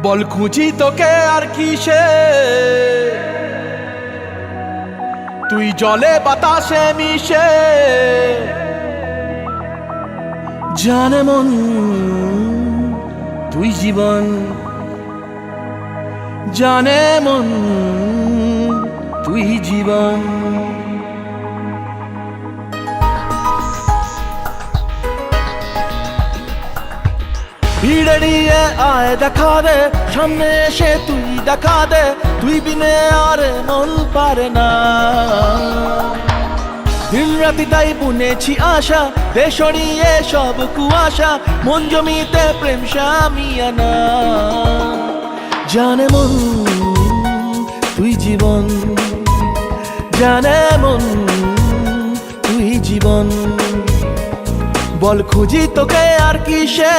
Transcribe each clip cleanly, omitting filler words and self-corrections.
বল খুঁজি তোকে আর কিসে, তুই জলে বাতাসে মিশে। জানে মন তুই জীবন, জানে মন তুই জীবন। ভিড়ে নিয়ে আয় দেখা দে, সামনে এসে তুই দেখা দে, তুই বিনে আর মন পারে না। দিন রাতি তাই বুনেছি আশা, দে সরিয়ে সব কুয়াশা, মন জমিতে প্রেম শামিয়ানা। জানে মন তুই জীবন, জানে মন তুই জীবন। বল খুঁজি তোকে আর কিসে,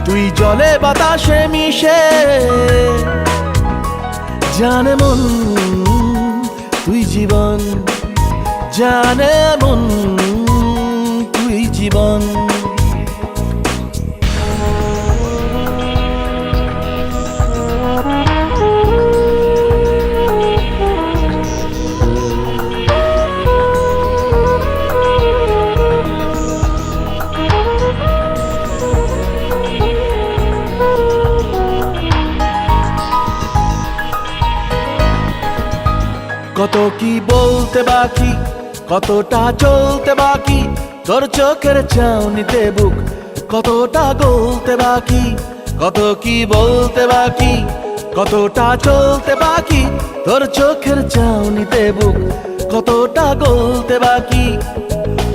তুই জলে বাতাসে মিশে। জানে মন তুই জীবন, জানে মন তুই জীবন। কত কি বলতে বাকি, কতটা চলতে বাকি, তোর চোখের চাউনিতে বুক কতটা গলতে বাকি। কত কি বলতে বাকি, কতটা চলতে বাকি, তোর চোখের চাউনিতে বুক কতটা গলতে বাকি।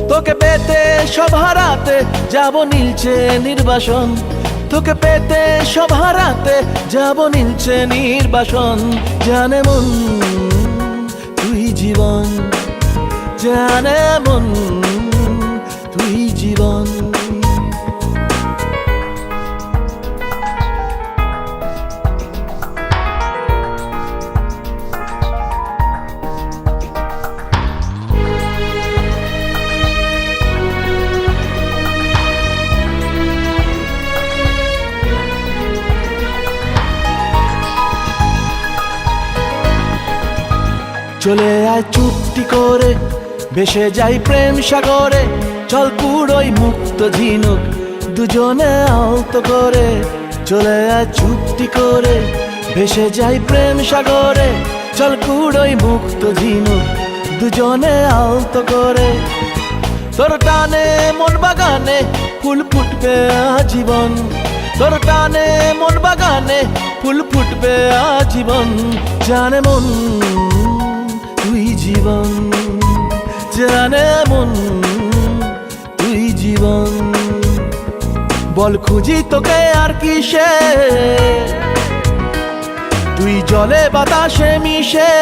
তোকে পেতে সব হারাতে যাব নীলছে নির্বাসন, তোকে পেতে সব হারাতে যাব নীলছে নির্বাসন। জানে মন তুই জীবন, জানে মন তুই জীবন। চলে আয় চুপটি করে, ভেসে যাই প্রেম সাগরে, চল পুরোই মুক্ত ঝিনুক দুজনে আলতো করে। চলে আয় চুপটি করে, ভেসে যাই প্রেম সাগরে, চল পুরোই মুক্ত ঝিনুক দুজনে আলতো করে। তোর টানে মন বাগানে ফুল ফুটবে আজীবন, তোর টানে মন বাগানে ফুল ফুটবে আজীবন। জানে মন তুই জীবন, জানে মন তুই জীবন। বল খুঁজি তোকে আর কিসে, তুই জলে বাতাসে মিশে।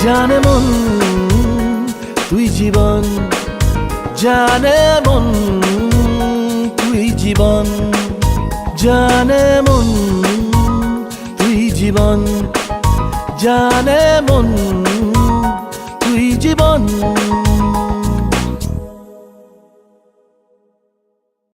জানে মন তুই জীবন, জানে মন তুই জীবন। জানে মন তুই জীবন, জানে মন